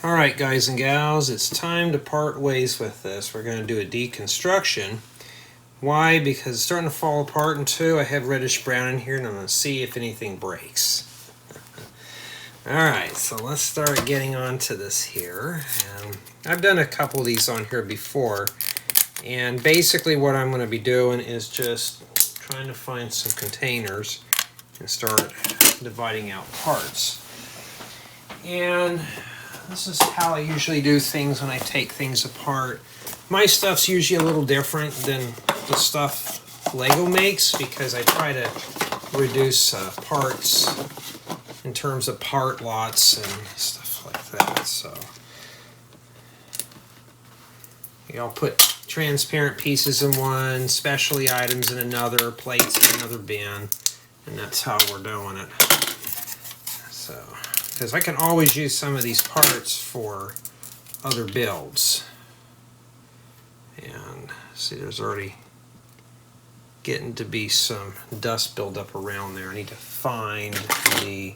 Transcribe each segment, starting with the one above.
Alright guys and gals, it's time to part ways with this. We're going to do a deconstruction. Why? Because it's starting to fall apart, and two, I have reddish brown in here and I'm going to see if anything breaks. Alright, so let's start getting onto this here. I've done a couple of these on here before, and basically what I'm going to be doing is just trying to find some containers and start dividing out parts. And this is how I usually do things when I take things apart. My stuff's usually a little different than the stuff Lego makes because I try to reduce parts in terms of part lots and stuff like that. So I'll put transparent pieces in one, specialty items in another, plates in another bin, and that's how we're doing it. So, because I can always use some of these parts for other builds. And see, there's already getting to be some dust buildup around there. I need to find the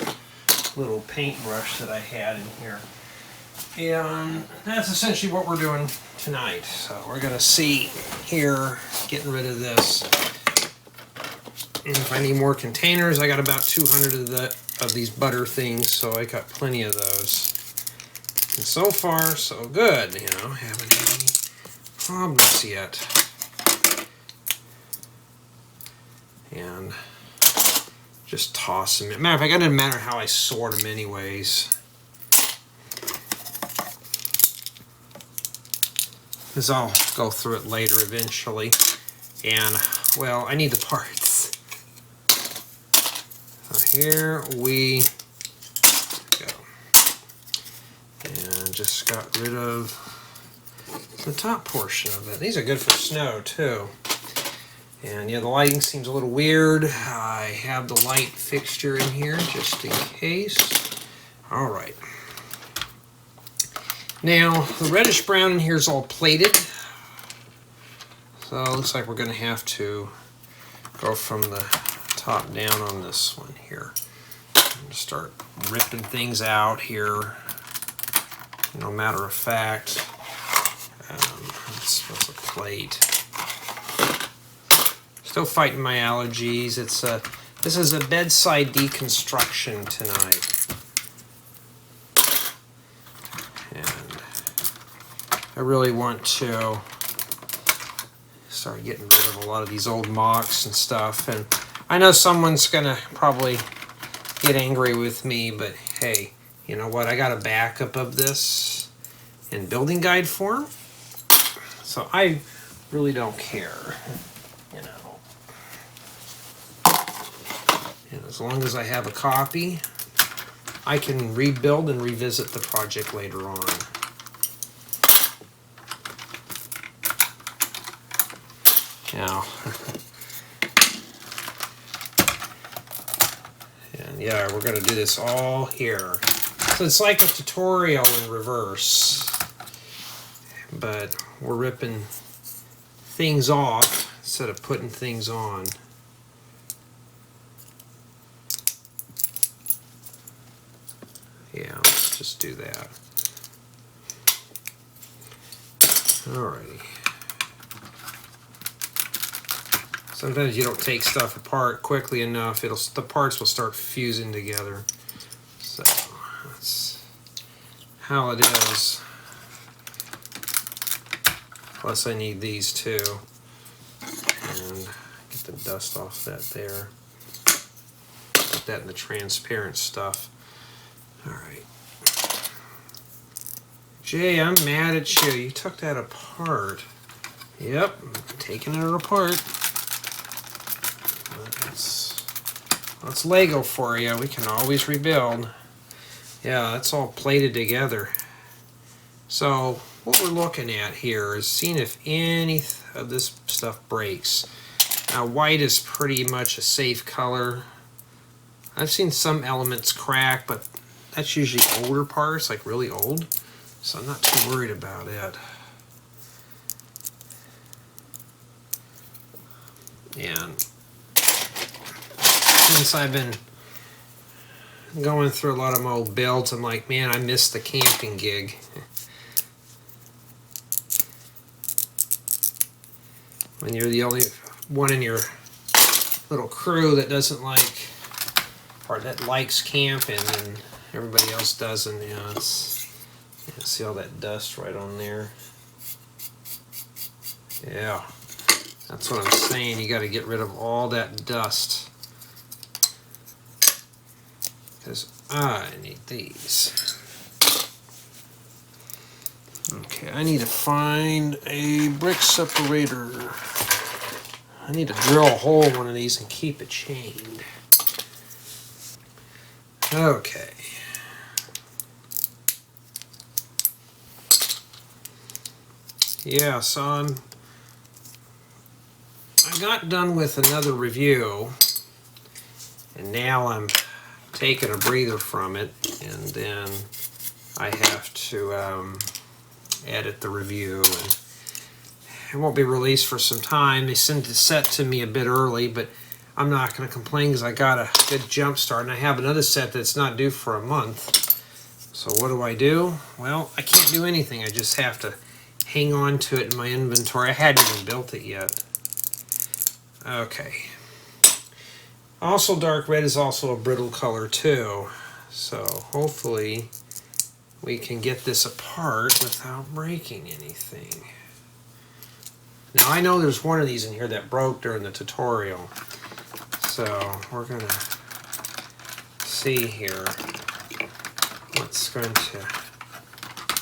little paintbrush that I had in here. And that's essentially what we're doing tonight. So we're going to see here, getting rid of this. And if I need more containers, I got about 200 of these butter things, so I got plenty of those. And so far, so good, you know, haven't had any problems yet. And just toss them. Matter of fact, it doesn't matter how I sort them anyways. Because I'll go through it later eventually. And, well, I need the parts. So here we go. And just got rid of the top portion of it. These are good for snow too. And yeah, the lighting seems a little weird. I have the light fixture in here just in case. Alright. Now, the reddish brown in here is all plated. So it looks like we're going to have to go from the top down on this one here. And start ripping things out here. No matter of fact, that's a plate. Still fighting my allergies. This is a bedside deconstruction tonight. And I really want to start getting rid of a lot of these old MOCs and stuff. And I know someone's gonna probably get angry with me, but hey, you know what? I got a backup of this in building guide form, so I really don't care, you know. And as long as I have a copy, I can rebuild and revisit the project later on. Now, and yeah, we're going to do this all here. So it's like a tutorial in reverse, but we're ripping things off instead of putting things on. Yeah, let's just do that. Alrighty. Sometimes you don't take stuff apart quickly enough, the parts will start fusing together. So that's how it is. Plus I need these too. And get the dust off that there. Put that in the transparent stuff. Alright. Jay, I'm mad at you. You took that apart. Yep, taking it apart. That's Lego for you. We can always rebuild. Yeah, that's all plated together. So what we're looking at here is seeing if any of this stuff breaks. Now white is pretty much a safe color. I've seen some elements crack, but that's usually older parts, like really old. So I'm not too worried about it. And since I've been going through a lot of my old builds. I'm like, man, I missed the camping gig. When you're the only one in your little crew that doesn't like, or that likes camping, and everybody else doesn't. Yeah, it's, yeah, see all that dust right on there? Yeah, that's what I'm saying. You got to get rid of all that dust, because I need these. Okay, I need to find a brick separator. I need to drill a hole in one of these and keep it chained. Okay. Yeah, so I got done with another review, and now I'm taking a breather from it, and then I have to edit the review, and it won't be released for some time. They sent the set to me a bit early, but I'm not going to complain because I got a good jump start, and I have another set that's not due for a month. So what do? Well, I can't do anything. I just have to hang on to it in my inventory. I hadn't even built it yet. Okay. Also, dark red is also a brittle color too. So hopefully we can get this apart without breaking anything. Now I know there's one of these in here that broke during the tutorial. So we're going to see here what's going to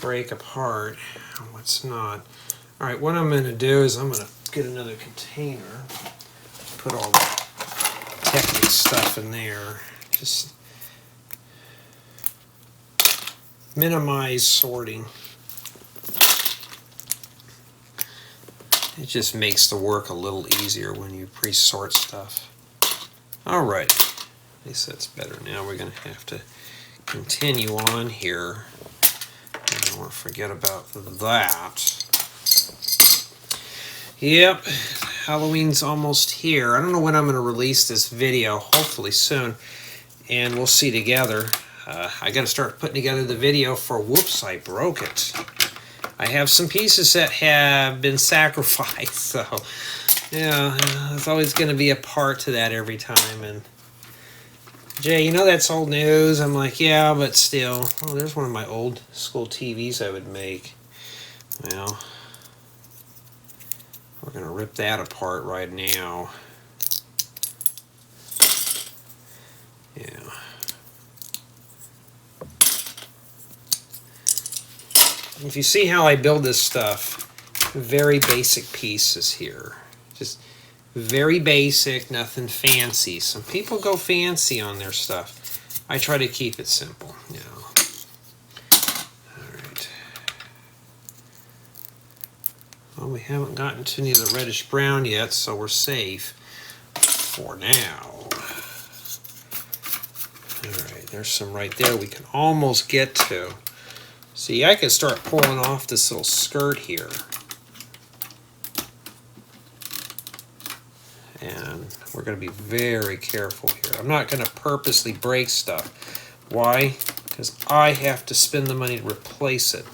break apart and what's not. Alright, what I'm going to do is I'm going to get another container, put all the Technic stuff in there. Just minimize sorting. It just makes the work a little easier when you pre-sort stuff. Alright, at least that's better. Now we're going to have to continue on here. I don't want to forget about that. Yep, Halloween's almost here. I don't know when I'm going to release this video, hopefully soon, and we'll see together. I got to start putting together the video for whoops, I broke it. I have some pieces that have been sacrificed, so yeah, there's always going to be a part to that every time. And Jay, you know that's old news. I'm like, yeah, but still. Oh, there's one of my old school TVs I would make. Well, we're going to rip that apart right now. Yeah. If you see how I build this stuff, very basic pieces here. Just very basic, nothing fancy. Some people go fancy on their stuff. I try to keep it simple, you know. Alright. Well, we haven't gotten to any of the reddish brown yet, so we're safe for now. Alright, there's some right there we can almost get to. See, I can start pulling off this little skirt here. And we're going to be very careful here. I'm not going to purposely break stuff. Why? Because I have to spend the money to replace it.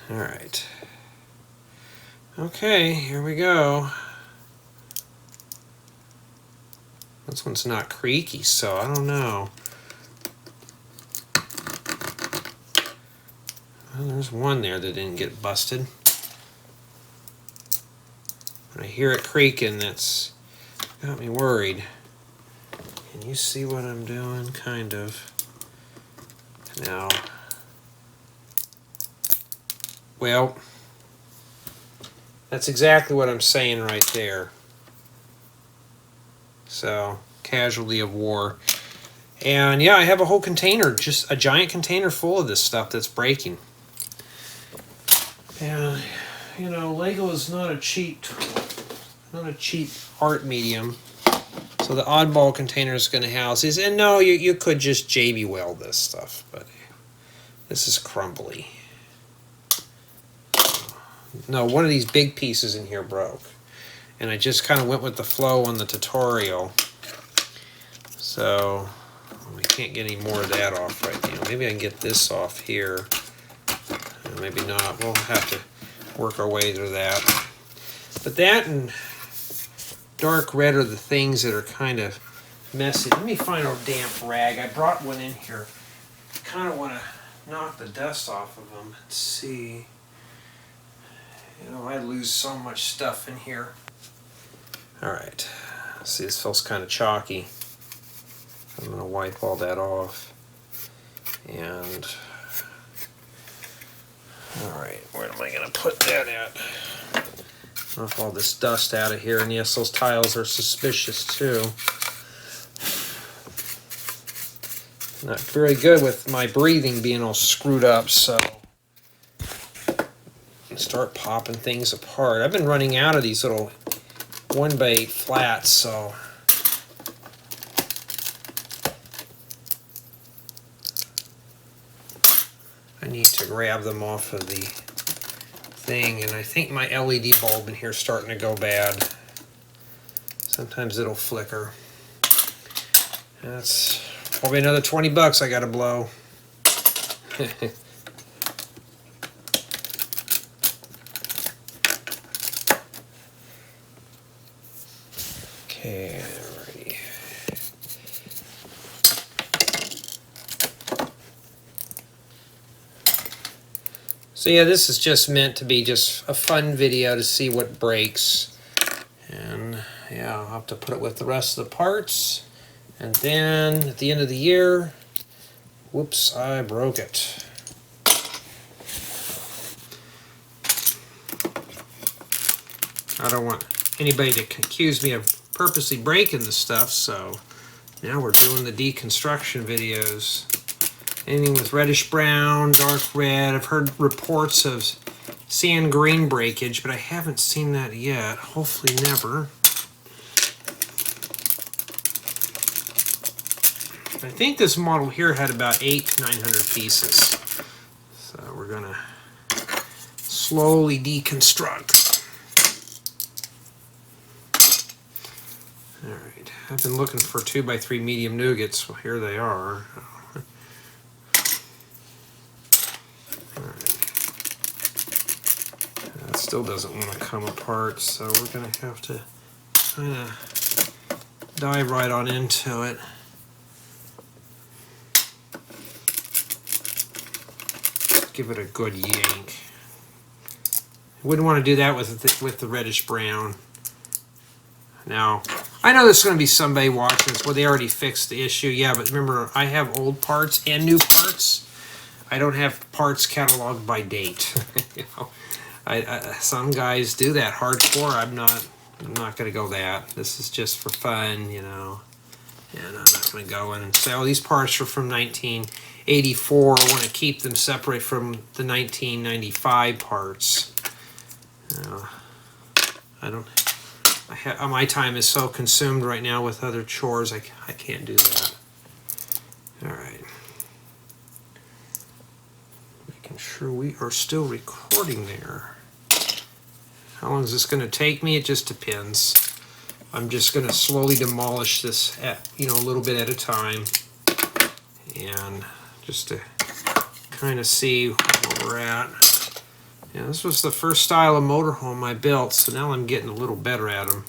Alright. Okay, here we go. This one's not creaky, so I don't know. Well, there's one there that didn't get busted. When I hear it creaking, that's got me worried. Can you see what I'm doing? Kind of. Now, well, that's exactly what I'm saying right there. So, casualty of war. And yeah, I have a whole container, just a giant container full of this stuff that's breaking. And, you know, Lego is not a cheap art medium. So the oddball container is going to house these. And no, you could just JB weld this stuff, but this is crumbly. No, one of these big pieces in here broke. and I just kind of went with the flow on the tutorial. So we can't get any more of that off right now. Maybe I can get this off here. Maybe not. We'll have to work our way through that. But that and dark red are the things that are kind of messy. Let me find a damp rag. I brought one in here. I kind of want to knock the dust off of them and see. You know, I lose so much stuff in here. Alright. See, this feels kind of chalky. I'm going to wipe all that off. And alright, where am I going to put that at? Knock all this dust out of here. And yes, those tiles are suspicious too. Not very good with my breathing being all screwed up, so I start popping things apart. I've been running out of these little 1x8 flats, so I need to grab them off of the thing. And I think my LED bulb in here is starting to go bad. Sometimes it'll flicker. That's probably another 20 bucks I gotta blow. Okay, alrighty. So yeah, this is just meant to be just a fun video to see what breaks. And yeah, I'll have to put it with the rest of the parts. And then at the end of the year, whoops, I broke it. I don't want anybody to accuse me of purposely breaking the stuff, so now we're doing the deconstruction videos. Anything with reddish brown, dark red. I've heard reports of sand green breakage, but I haven't seen that yet. Hopefully never. I think this model here had about 800 to 900 pieces. So we're gonna slowly deconstruct. Alright, I've been looking for 2x3 medium nougats. Well, here they are. That still doesn't want to come apart, so we're going to have to kind of dive right on into it. Give it a good yank. Wouldn't want to do that with the reddish brown. Now, I know there's going to be somebody watching this. Well, they already fixed the issue. Yeah, but remember, I have old parts and new parts. I don't have parts cataloged by date. You know, some guys do that hardcore. I'm not going to go that. This is just for fun, you know. And I'm not going to go in and say, oh, these parts are from 1984. I want to keep them separate from the 1995 parts. You know, I don't. My time is so consumed right now with other chores, I can't do that. Alright. Making sure we are still recording there. How long is this going to take me? It just depends. I'm just going to slowly demolish this at, a little bit at a time. And just to kind of see where we're at. Yeah, this was the first style of motorhome I built, so now I'm getting a little better at them.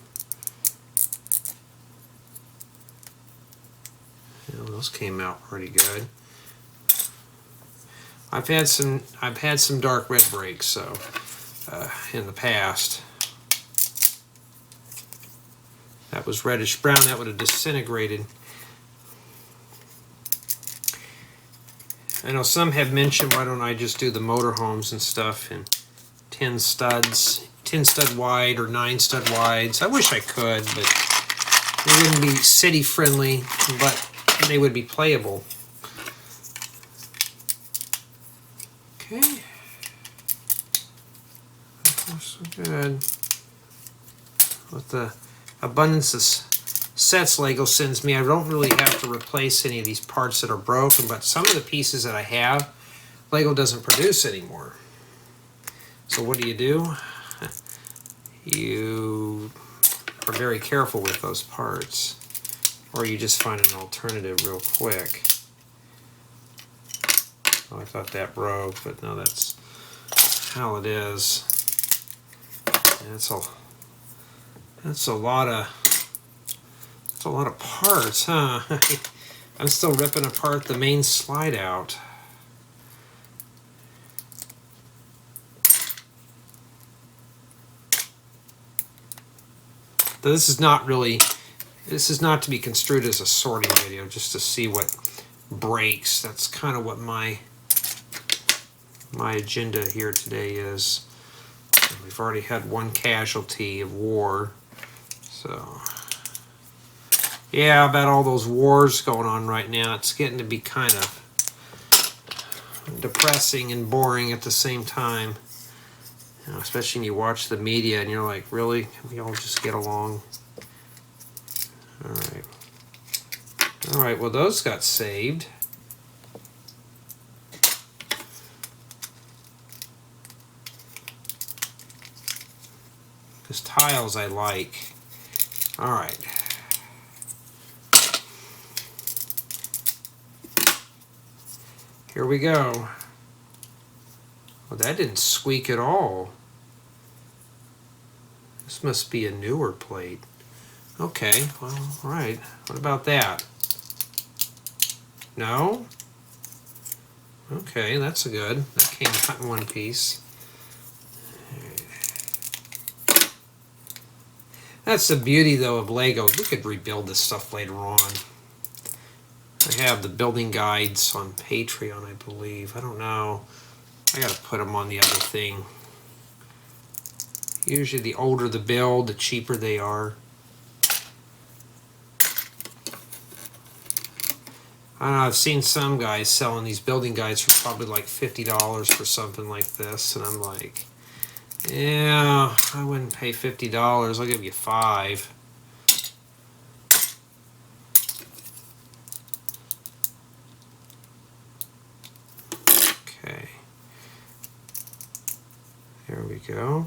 Yeah, those came out pretty good. I've had some dark red breaks, so in the past. That was reddish brown. That would have disintegrated. I know some have mentioned, why don't I just do the motorhomes and stuff in 10 studs, 10 stud wide or 9 stud wides. I wish I could, but they wouldn't be city friendly, but they would be playable. Okay. So good. With the abundance of sets Lego sends me, I don't really have to replace any of these parts that are broken, but some of the pieces that I have, Lego doesn't produce anymore. So what do? You are very careful with those parts, or you just find an alternative real quick. Oh, I thought that broke, but no, that's how it is. That's a lot of parts, huh? I'm still ripping apart the main slide out. This is not to be construed as a sorting video, just to see what breaks. That's kind of what my agenda here today is. We've already had one casualty of war, so yeah, about all those wars going on right now, it's getting to be kind of depressing and boring at the same time. You know, especially when you watch the media and you're like, really? Can we all just get along? Alright. Alright, well those got saved. Because tiles I like. Alright. Here we go. Well, that didn't squeak at all. This must be a newer plate. Okay, well, all right. What about that? No? Okay, that's good. That came out in one piece. That's the beauty, though, of Lego. We could rebuild this stuff later on. I have the building guides on Patreon, I believe. I don't know. I gotta put them on the other thing. Usually the older the build, the cheaper they are. I don't know, I've seen some guys selling these building guides for probably like $50 for something like this, and I'm like, yeah, I wouldn't pay $50. I'll give you $5. Okay. There we go.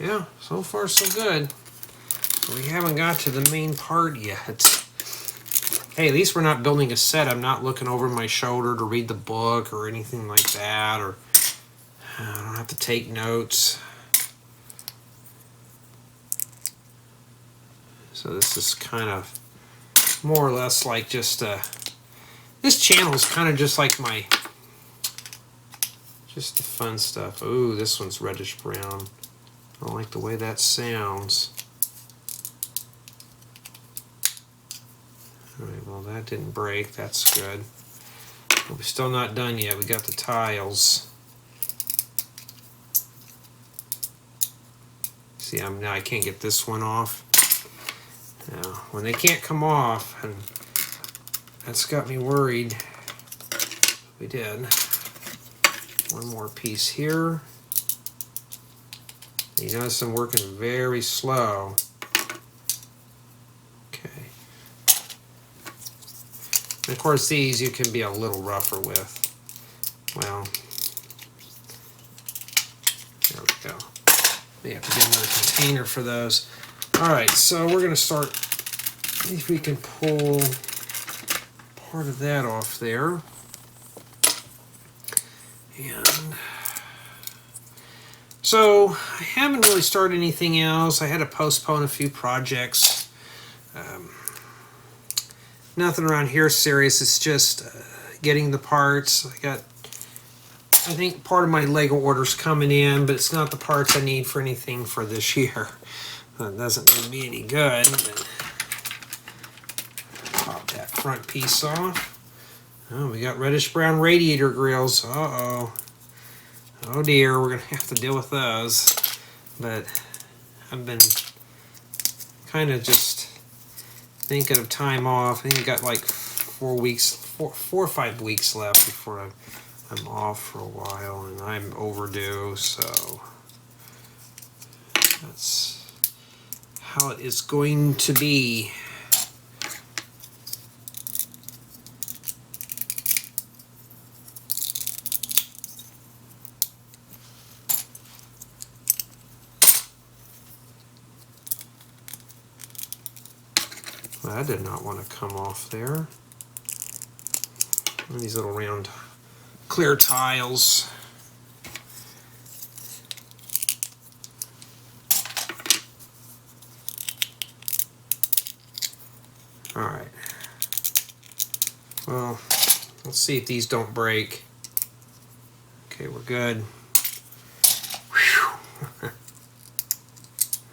Yeah, so far so good. We haven't got to the main part yet. Hey, at least we're not building a set. I'm not looking over my shoulder to read the book or anything like that, or I don't have to take notes. So this is kind of more or less like just this channel is kind of just like just the fun stuff. Ooh, this one's reddish brown. I don't like the way that sounds. Alright, well that didn't break. That's good. But we're still not done yet. We got the tiles. See, now I can't get this one off. Now, when they can't come off, and that's got me worried. We did. One more piece here. You notice I'm working very slow. Okay. And of course these you can be a little rougher with. Well, there we go. We have to get another container for those. Alright, so we're going to start, if we can pull part of that off there. And so I haven't really started anything else. I had to postpone a few projects. Nothing around here serious. It's just getting the parts. I think part of my Lego order's coming in, but it's not the parts I need for anything for this year. That doesn't do me any good. But pop that front piece off. Oh, we got reddish brown radiator grills. Uh-oh. Oh dear, we're going to have to deal with those. But I've been kind of just thinking of time off. I think I got like 4 or 5 weeks left before I'm off for a while, and I'm overdue, so that's how it is going to be. Well, that did not want to come off there. And these little round clear tiles. All right. Well, let's see if these don't break. Okay, we're good. Whew.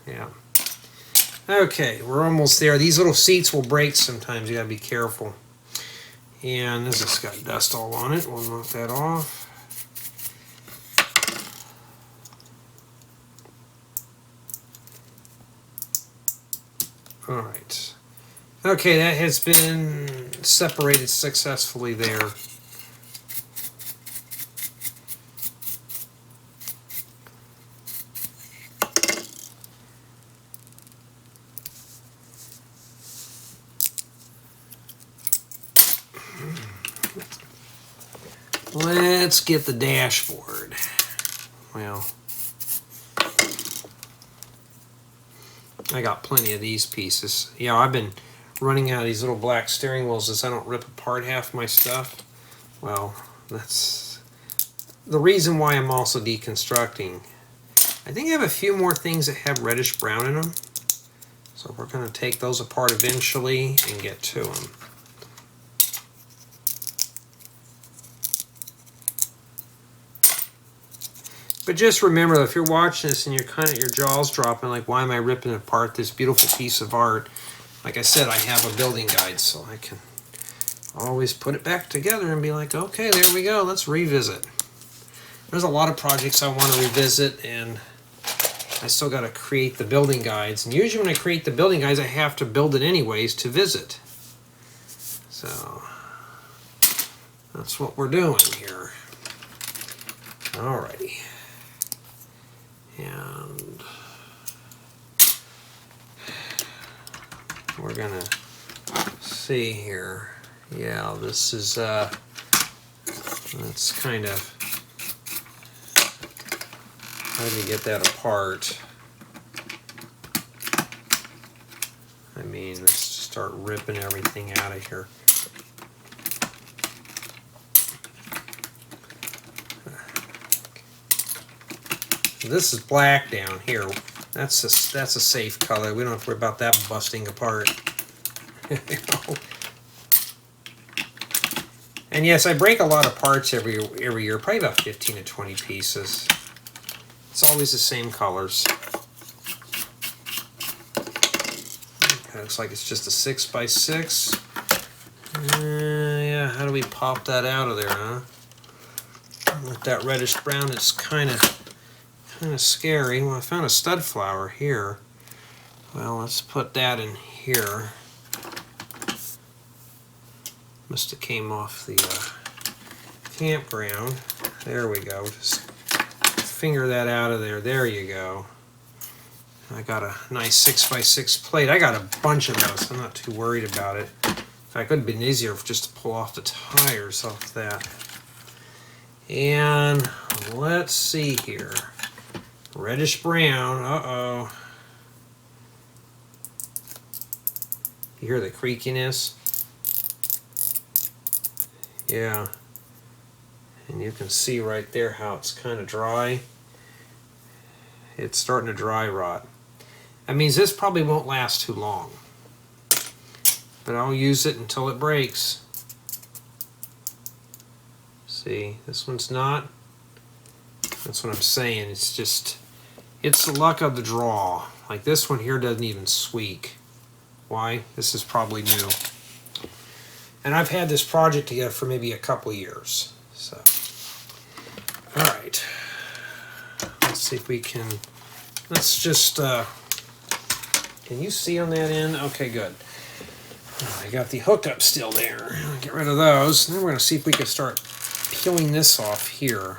Yeah. Okay, we're almost there. These little seats will break sometimes. You gotta be careful. And this has got dust all on it. We'll knock that off. All right. Okay, that has been separated successfully there. Let's get the dashboard. Well, I got plenty of these pieces. Yeah, I've been running out of these little black steering wheels as I don't rip apart half my stuff. Well, that's the reason why I'm also deconstructing. I think I have a few more things that have reddish brown in them. So we're going to take those apart eventually and get to them. But just remember, if you're watching this and you're kind of, your jaw's dropping, like, why am I ripping apart this beautiful piece of art? Like I said, I have a building guide, so I can always put it back together and be like, okay, there we go, let's revisit. There's a lot of projects I want to revisit, and I still got to create the building guides. And usually when I create the building guides, I have to build it anyways to visit. So that's what we're doing here. Alrighty. And we're gonna see here. Yeah, this is that's kind of, how do you get that apart? I mean, let's start ripping everything out of here. This is black down here. That's a safe color. We don't have to worry about that busting apart. You know? And yes, I break a lot of parts every year, probably about 15 to 20 pieces. It's always the same colors. It looks like it's just a 6x6. Yeah, how do we pop that out of there, huh? With that reddish brown, it's kind of scary. Well, I found a stud flower here. Well, let's put that in here. Must have came off the campground. There we go. Just finger that out of there. There you go. I got a nice 6x6 plate. I got a bunch of those. I'm not too worried about it. In fact, it would have been easier just to pull off the tires off that. And let's see here. Reddish brown. Uh-oh. You hear the creakiness? Yeah. And you can see right there how it's kind of dry. It's starting to dry rot. That means this probably won't last too long. But I'll use it until it breaks. See, this one's not. That's what I'm saying. It's just, it's the luck of the draw. Like this one here doesn't even squeak. Why? This is probably new. And I've had this project together for maybe a couple years. So, all right. Let's see if we can, let's just, can you see on that end? Okay, good. I got the hookup still there. Get rid of those. Then we're going to see if we can start peeling this off here.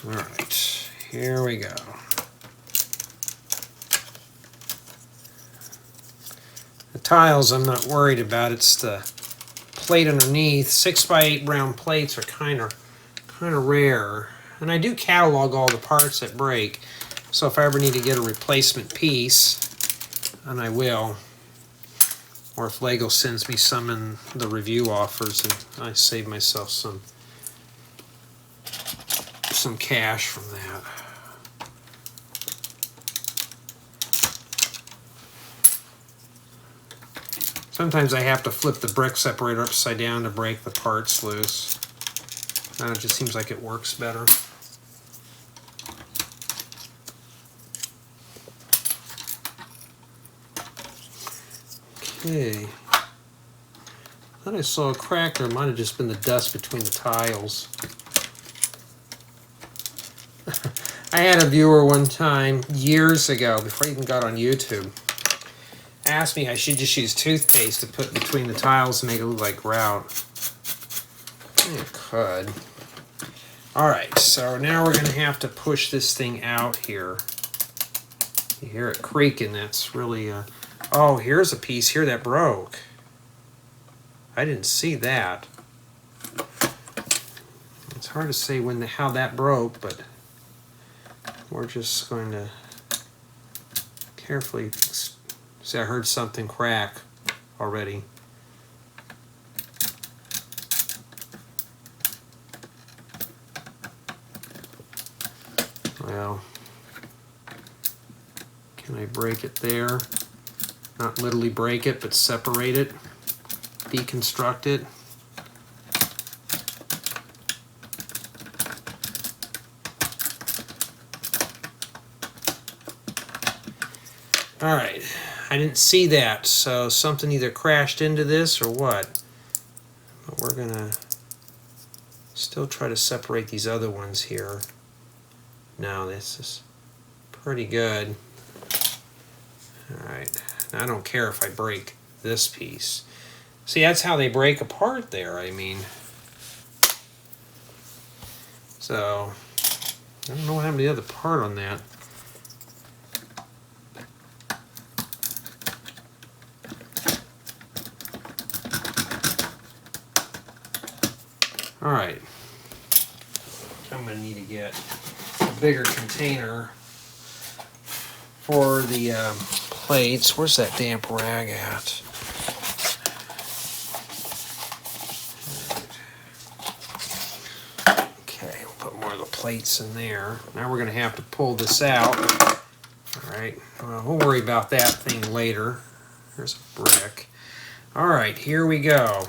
All right, here we go. The tiles I'm not worried about. It's the plate underneath. 6x8 round plates are kind of kind of rare. And I do catalog all the parts that break, so if I ever need to get a replacement piece, and I will, or if Lego sends me some in the review offers, and I save myself some cash from that. Sometimes I have to flip the brick separator upside down to break the parts loose. And it just seems like it works better. Okay. I thought I saw a crack there. It might have just been the dust between the tiles. I had a viewer one time, years ago, before I even got on YouTube, asked me I should just use toothpaste to put between the tiles to make it look like grout. You could. Alright, so now we're going to have to push this thing out here. You hear it creaking, that's really oh, here's a piece here that broke. I didn't see that. It's hard to say how that broke, but we're just going to carefully see. I heard something crack already. Well, can I break it there? Not literally break it, but separate it, deconstruct it. All right, I didn't see that, so something either crashed into this or what. But we're gonna still try to separate these other ones here. No, this is pretty good. All right, now I don't care if I break this piece. See, that's how they break apart there, I mean. So, I don't know what happened to the other part on that. All right, I'm going to need to get a bigger container for the plates. Where's that damp rag at? Okay, we'll put more of the plates in there. Now we're going to have to pull this out. All right, we'll worry about that thing later. There's a brick. All right, here we go.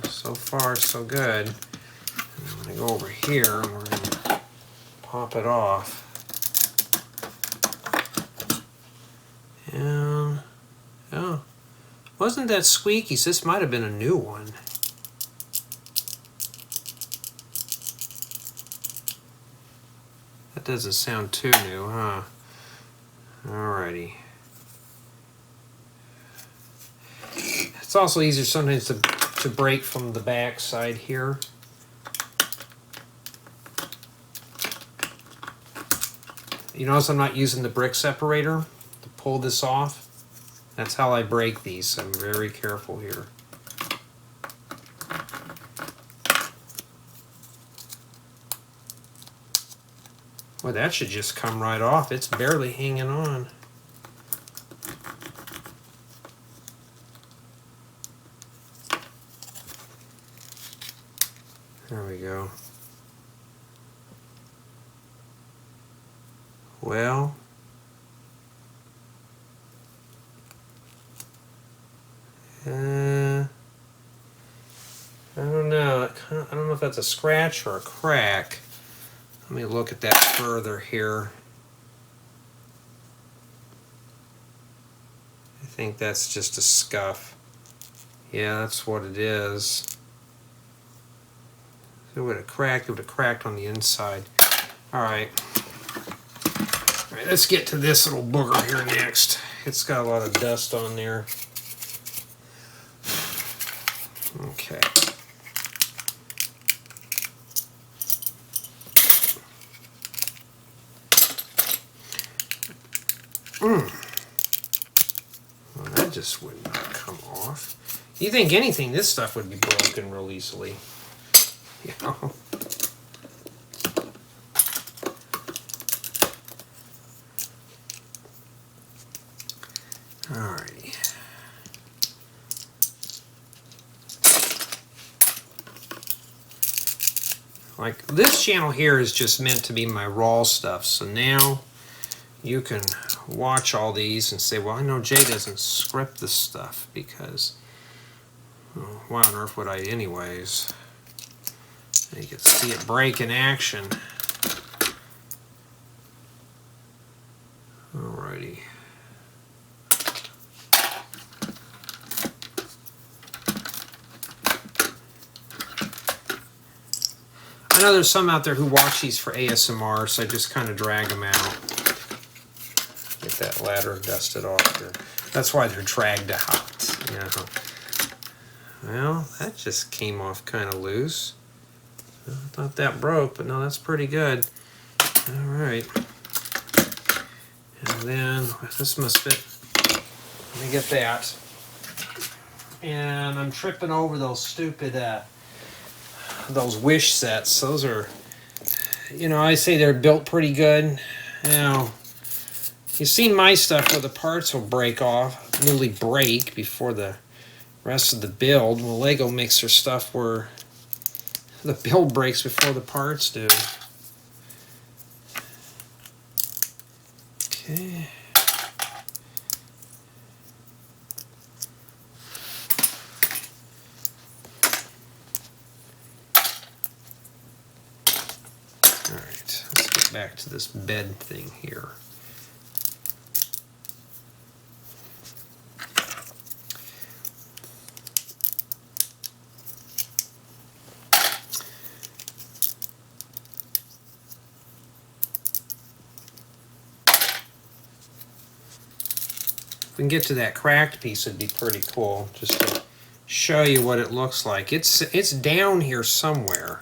So far, so good. I'm going to go over here and we're going to pop it off. And, oh, wasn't that squeaky? So this might have been a new one. That doesn't sound too new, huh? Alrighty. It's also easier sometimes to break from the back side here. You notice I'm not using the brick separator to pull this off. That's how I break these. I'm very careful here. Well, that should just come right off. It's barely hanging on. There we go. Well, I don't know. I don't know if that's a scratch or a crack. Let me look at that further here. I think that's just a scuff. Yeah, that's what it is. If it would have cracked on the inside. Alright. Alright, let's get to this little booger here next. It's got a lot of dust on there. Okay. Well, that just would not come off. You think anything, this stuff would be broken real easily. You know? Alrighty. Like this channel here is just meant to be my raw stuff, so now you can watch all these and say, well, I know Jay doesn't script this stuff because, well, why on earth would I anyways? And you can see it break in action. Alrighty. I know there's some out there who watch these for ASMR, so I just kind of drag them out. Get that ladder dusted off there. That's why they're dragged out. You know. Well, that just came off kind of loose. I thought that broke, but no, that's pretty good. All right. And then this must fit. Let me get that. And I'm tripping over those stupid those wish sets. Those are, you know, I say they're built pretty good. Now, you've seen my stuff where the parts will break off, literally break before the rest of the build. Well, Lego makes their stuff where the build breaks before the parts do. Okay. Back to this bed thing here. If we can get to that cracked piece, it'd be pretty cool. Just to show you what it looks like. It's down here somewhere.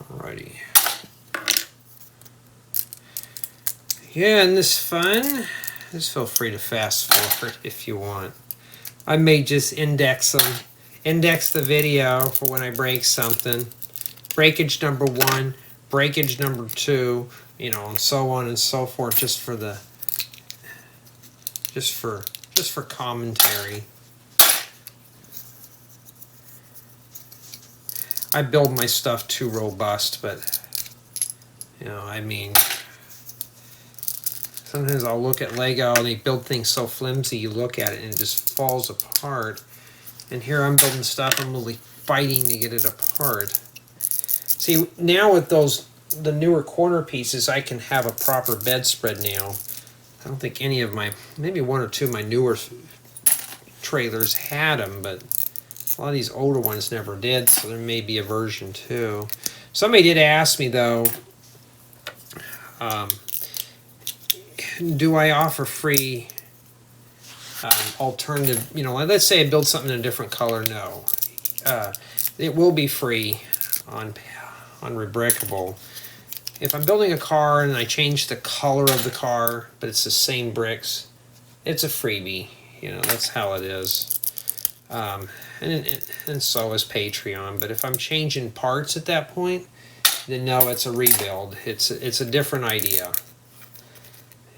Alrighty. Yeah, isn't this fun? Just feel free to fast forward if you want. I may just index them. Index the video for when I break something. Breakage number 1, breakage number 2, you know, and so on and so forth, just for the just for commentary. I build my stuff too robust, but you know, I mean, sometimes I'll look at Lego and they build things so flimsy, you look at it and it just falls apart. And here I'm building stuff, I'm really fighting to get it apart. See, now with the newer corner pieces, I can have a proper bedspread now. I don't think any of my, maybe one or two of my newer trailers had them, but a lot of these older ones never did, so there may be a version 2. Somebody did ask me, though, do I offer free alternative, you know, let's say I build something in a different color. No. It will be free on Rebreakable. If I'm building a car and I change the color of the car, but it's the same bricks, it's a freebie. You know, that's how it is. And so is Patreon. But if I'm changing parts at that point, then no, it's a rebuild. It's a different idea.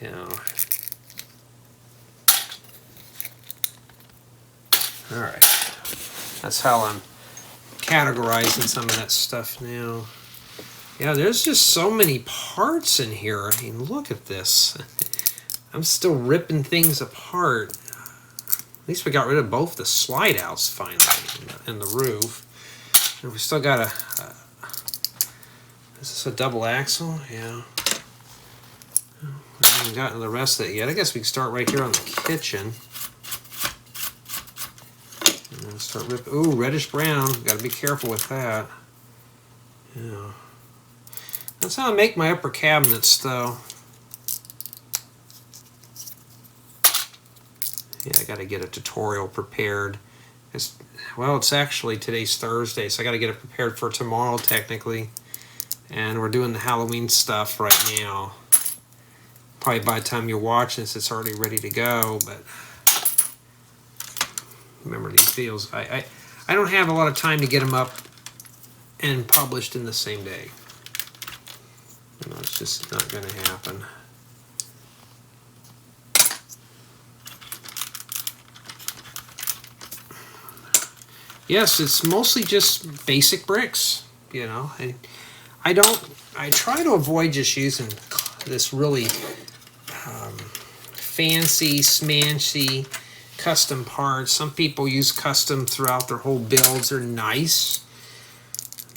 You know. All right. That's how I'm categorizing some of that stuff now. Yeah, there's just so many parts in here. I mean, look at this. I'm still ripping things apart. At least we got rid of both the slide outs finally and the roof. And we still got is this a double axle? Yeah. I haven't gotten to the rest of it yet. I guess we can start right here on the kitchen. And start ripping. Ooh, reddish brown. Got to be careful with that. Yeah. That's how I make my upper cabinets, though. got to get a tutorial prepared. Well, it's actually today's Thursday, so I got to get it prepared for tomorrow technically. And we're doing the Halloween stuff right now. Probably by the time you're watching this, it's already ready to go. But remember these videos, I don't have a lot of time to get them up and published in the same day. You know, it's just not going to happen. Yes, it's mostly just basic bricks, you know. I try to avoid just using this really fancy, smancy custom parts. Some people use custom throughout their whole builds. They're nice.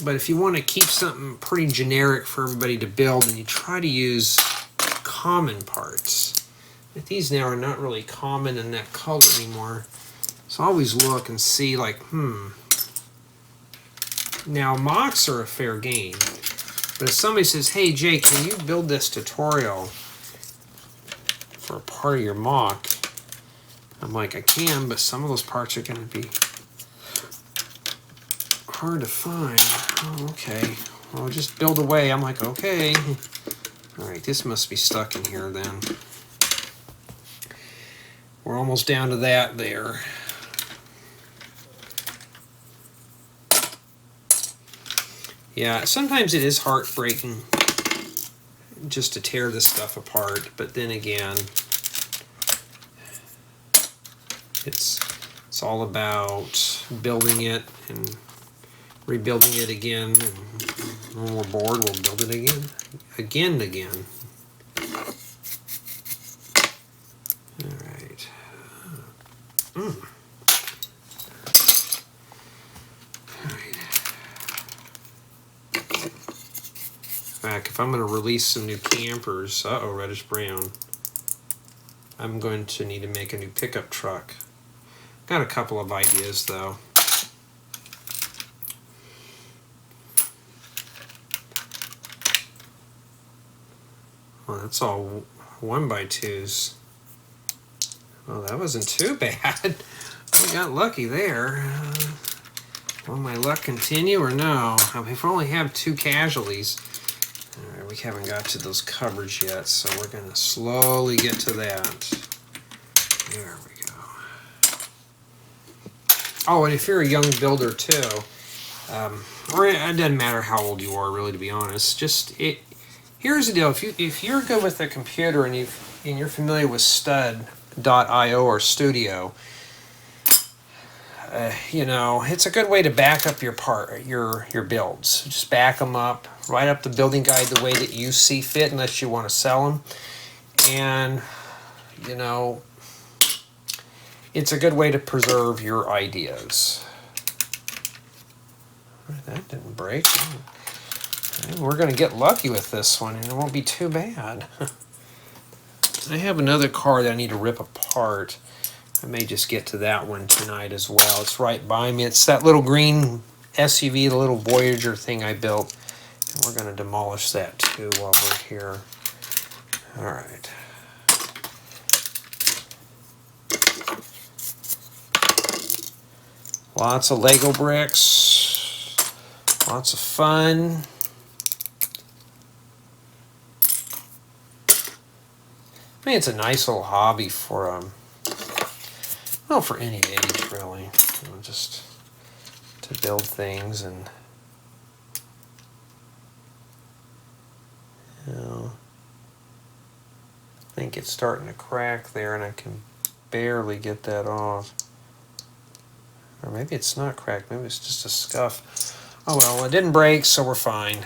But if you want to keep something pretty generic for everybody to build, and you try to use common parts. But these now are not really common in that color anymore. So I always look and see like, Now MOCs are a fair game. But if somebody says, hey Jay, can you build this tutorial for a part of your MOC? I'm like, I can, but some of those parts are going to be hard to find. Oh, okay. Well, just build away. I'm like, okay. Alright, this must be stuck in here then. We're almost down to that there. Yeah, sometimes it is heartbreaking just to tear this stuff apart, but then again, it's all about building it and rebuilding it again. And when we're bored, we'll build it again and again. All right. If I'm going to release some new campers, reddish brown, I'm going to need to make a new pickup truck. Got a couple of ideas though. Well, that's all 1x2s. Well, that wasn't too bad. We got lucky there. Will my luck continue or no? If we only have 2 casualties. Alright, we haven't got to those cupboards yet, so we're going to slowly get to that. There we go. Oh, and if you're a young builder too, or it doesn't matter how old you are really, to be honest, here's the deal. If you're good with the computer and you're familiar with stud.io or Studio, you know, it's a good way to back up your builds. Just back them up, write up the building guide the way that you see fit, unless you want to sell them. And, you know, it's a good way to preserve your ideas. That didn't break. We're going to get lucky with this one, and it won't be too bad. I have another car that I need to rip apart. I may just get to that one tonight as well. It's right by me. It's that little green SUV, the little Voyager thing I built. And we're going to demolish that too while we're here. Alright. Lots of Lego bricks. Lots of fun. I mean, it's a nice little hobby for well, for any age really, you know, just to build things. And you know, I think it's starting to crack there, and I can barely get that off. Or maybe it's not cracked, maybe it's just a scuff. Oh well, it didn't break, so we're fine.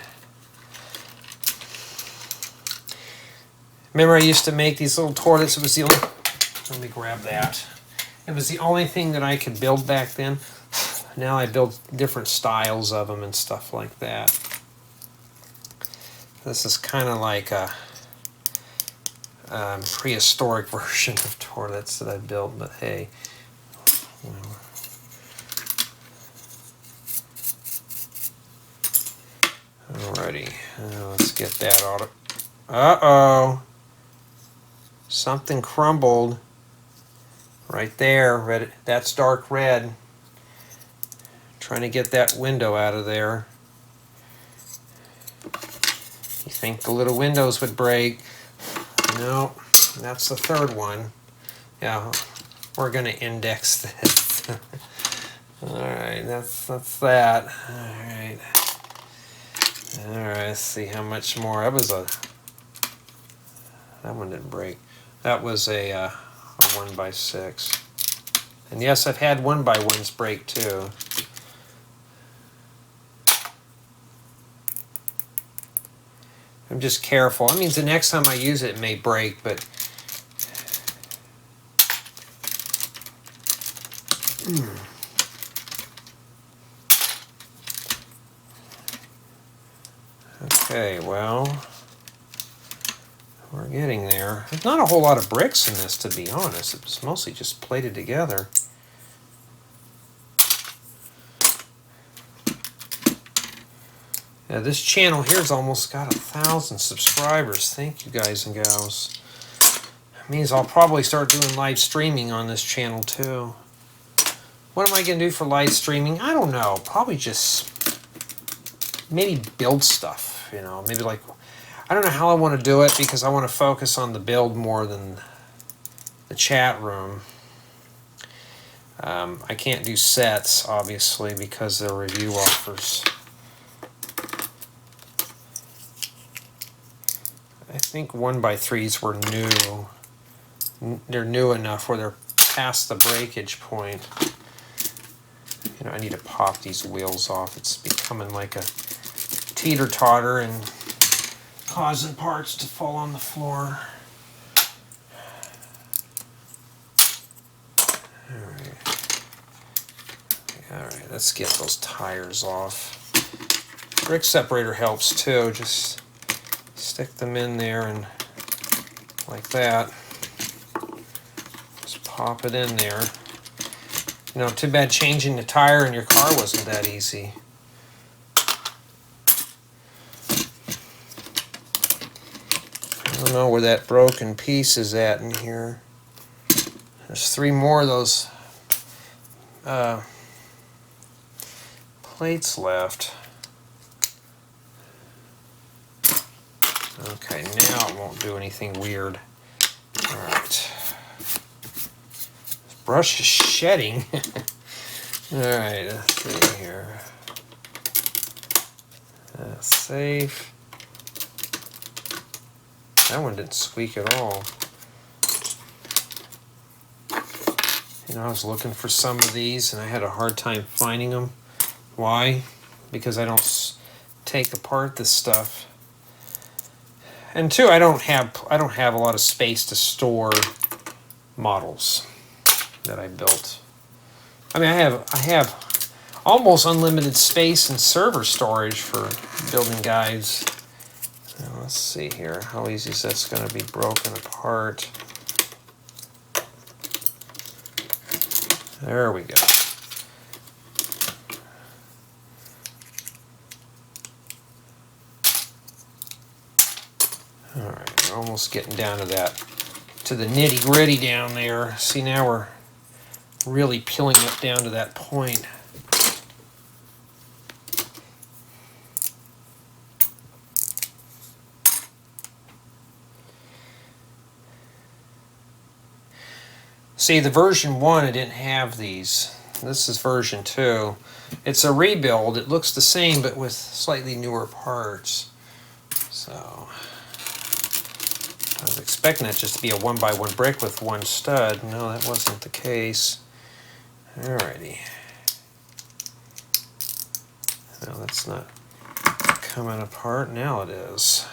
Remember I used to make these little toilets? It was the only... Let me grab that. It was the only thing that I could build back then. Now I build different styles of them and stuff like that. This is kind of like a prehistoric version of toilets that I built, but hey. Alrighty, let's get that out. Uh-oh. Something crumbled. Right there, red, that's dark red. Trying to get that window out of there. You think the little windows would break? No, that's the third one. Yeah, we're going to index this. Alright, that's that. Alright. Alright, let's see how much more. That one didn't break. That was a 1x6. And yes, I've had 1x1s break too. I'm just careful. That means the next time I use it, it may break, but okay, well, we're getting there. There's not a whole lot of bricks in this, to be honest. It was mostly just plated together. Yeah, this channel here's almost got 1,000 subscribers. Thank you, guys and gals. That means I'll probably start doing live streaming on this channel too. What am I going to do for live streaming? I don't know. Probably just maybe build stuff, you know. Maybe like, I don't know how I want to do it because I want to focus on the build more than the chat room. I can't do sets, obviously, because they're review offers. I think 1x3s were new. They're new enough where they're past the breakage point. You know, I need to pop these wheels off. It's becoming like a teeter-totter and causing parts to fall on the floor. Alright, let's get those tires off. Brick separator helps too. Just stick them in there and like that. Just pop it in there. You know, too bad changing the tire in your car wasn't that easy. I don't know where that broken piece is at in here. There's 3 more of those plates left. Okay, now it won't do anything weird. Alright. This brush is shedding. Alright, let's see here. Safe. That one didn't squeak at all. You know, I was looking for some of these and I had a hard time finding them. Why? Because I don't take apart this stuff. And 2, I don't have a lot of space to store models that I built. I mean, I have almost unlimited space and server storage for building guides. Now, let's see here. How easy is this going to be broken apart? There we go. Alright, we're almost getting down to that, to the nitty-gritty down there. See, now we're really peeling up down to that point. See, the version 1, I didn't have these. This is version 2. It's a rebuild. It looks the same, but with slightly newer parts. So I was expecting it just to be a 1x1 brick with 1 stud. No, that wasn't the case. Alrighty. No, that's not coming apart. Now it is.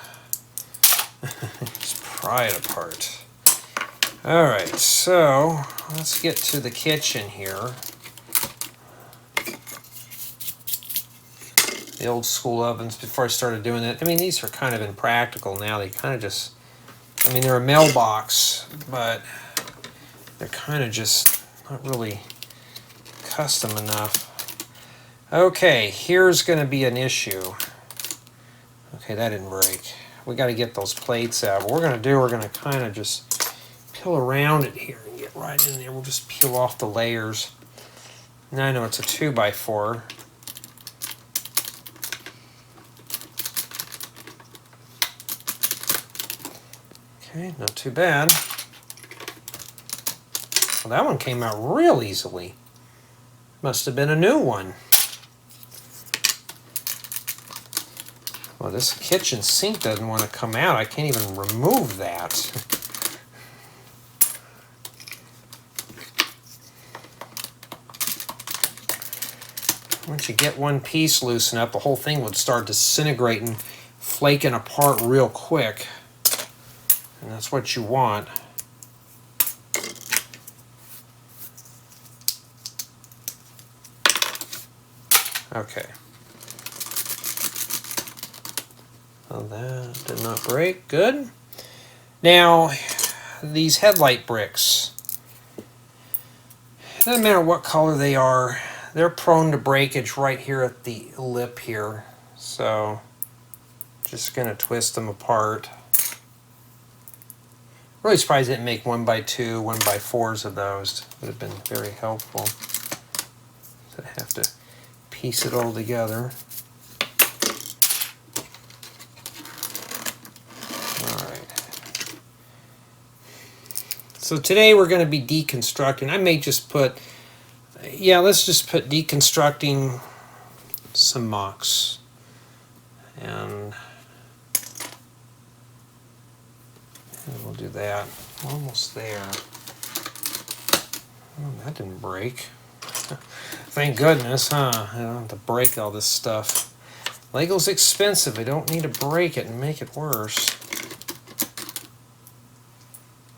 Just pry it apart. Alright, so let's get to the kitchen here. The old school ovens before I started doing that. I mean, these are kind of impractical now. They kind of just, I mean, they're a mailbox, but they're kind of just not really custom enough. Okay, here's going to be an issue. Okay, that didn't break. We got to get those plates out. What we're going to do, we're going to kind of just peel around it here and get get right in there. We'll just peel off the layers. Now I know it's a 2x4. Okay, not too bad. Well, that one came out real easily. Must have been a new one. Well, this kitchen sink doesn't want to come out. I can't even remove that. Once you get one piece loosened up, the whole thing would start disintegrating, flaking apart real quick. And that's what you want. Okay. Well, that did not break. Good. Now, these headlight bricks. It doesn't matter what color they are. They're prone to breakage right here at the lip here. So, just going to twist them apart. Really surprised I didn't make 1x2, 1x4s of those. Would have been very helpful. So I have to piece it all together. Alright. So today we're going to be deconstructing. I may just put, yeah, let's just put deconstructing some MOCs. And we'll do that. Almost there. Oh, that didn't break. Thank goodness, huh? I don't have to break all this stuff. Lego's expensive. I don't need to break it and make it worse.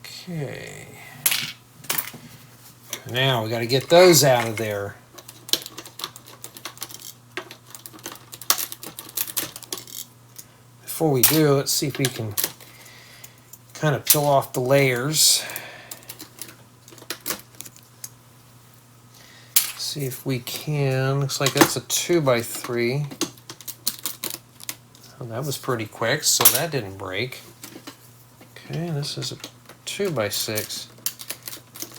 Okay. Now we got to get those out of there. Before we do, let's see if we can kind of peel off the layers. See if we can. Looks like that's a 2x3. Oh, that was pretty quick, so that didn't break. Okay, this is a 2x6.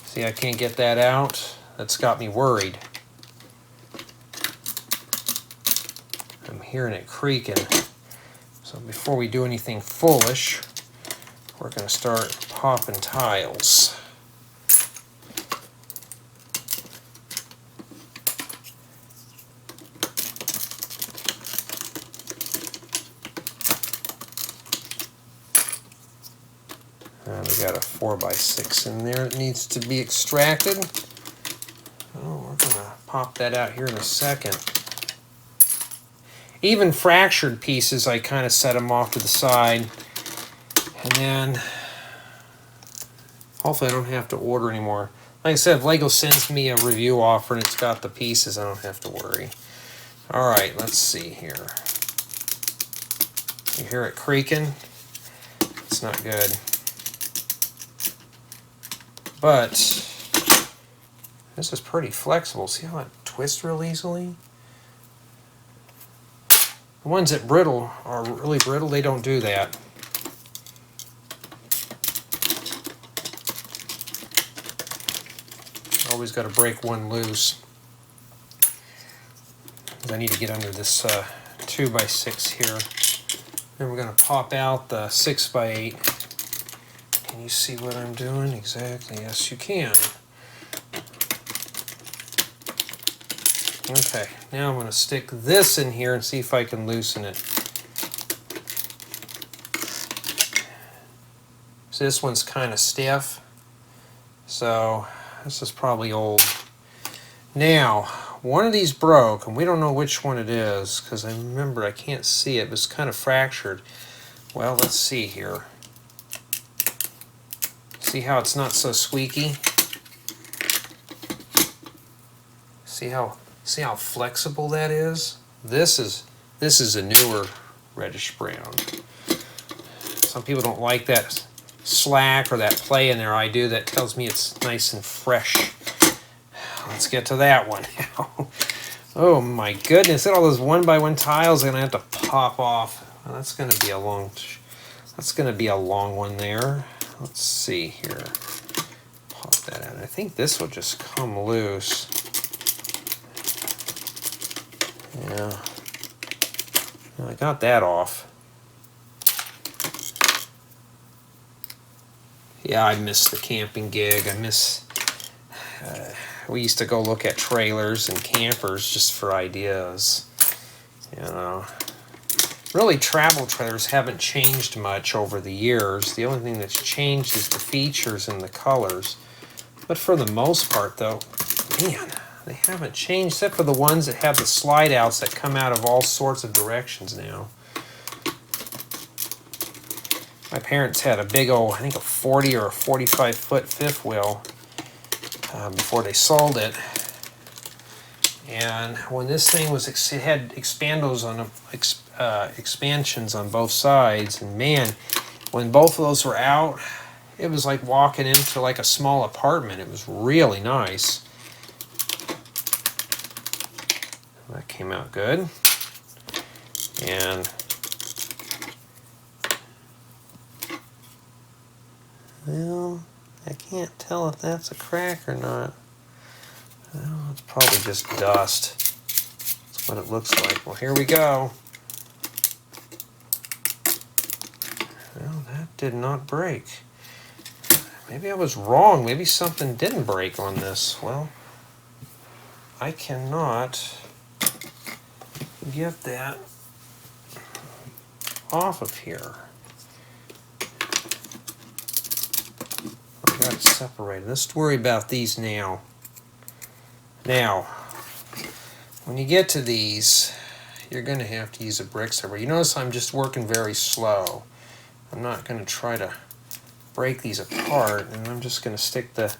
See, I can't get that out. That's got me worried. I'm hearing it creaking. So before we do anything foolish, we're going to start popping tiles. We got a 4x6 in there that needs to be extracted. Oh, we're going to pop that out here in a second. Even fractured pieces, I kind of set them off to the side. And then, hopefully I don't have to order anymore. Like I said, if Lego sends me a review offer and it's got the pieces, I don't have to worry. Alright, let's see here. You hear it creaking? It's not good. But this is pretty flexible. See how it twists real easily? The ones that brittle are really brittle, they don't do that. Always got to break one loose. I need to get under this 2x6 here. Then we're going to pop out the 6x8. Can you see what I'm doing? Exactly. Yes, you can. Okay, now I'm going to stick this in here and see if I can loosen it. So this one's kind of stiff. So this is probably old. Now, one of these broke, and we don't know which one it is, because I remember I can't see it. It was kind of fractured. Well, let's see here. See how it's not so squeaky? See how flexible that is? This is a newer reddish brown. Some people don't like that slack or that play in there. I do. That tells me it's nice and fresh. Let's get to that one now. Oh my goodness! Look at all those 1x1 tiles I'm gonna have to pop off. Well, that's gonna be a long one there. Let's see here. Pop that out. I think this will just come loose. Yeah. Well, I got that off. Yeah, I miss the camping gig. I miss... we used to go look at trailers and campers just for ideas. You know. Really, travel trailers haven't changed much over the years. The only thing that's changed is the features and the colors. But for the most part, though, man, they haven't changed, except for the ones that have the slide outs that come out of all sorts of directions now. My parents had a big old, I think a 40 or a 45 foot fifth wheel before they sold it. And when this thing was, it had expandos on expansions on both sides, and man, when both of those were out, it was like walking into like a small apartment. It was really nice. That came out good. And well, I can't tell if that's a crack or not. Well, it's probably just dust. That's what it looks like. Well, here we go. Well, that did not break. Maybe I was wrong. Maybe something didn't break on this. Well, I cannot get that off of here. I got it separated. Let's worry about these now. Now, when you get to these, you're going to have to use a brick scraper. You notice I'm just working very slow. I'm not going to try to break these apart, and I'm just going to stick the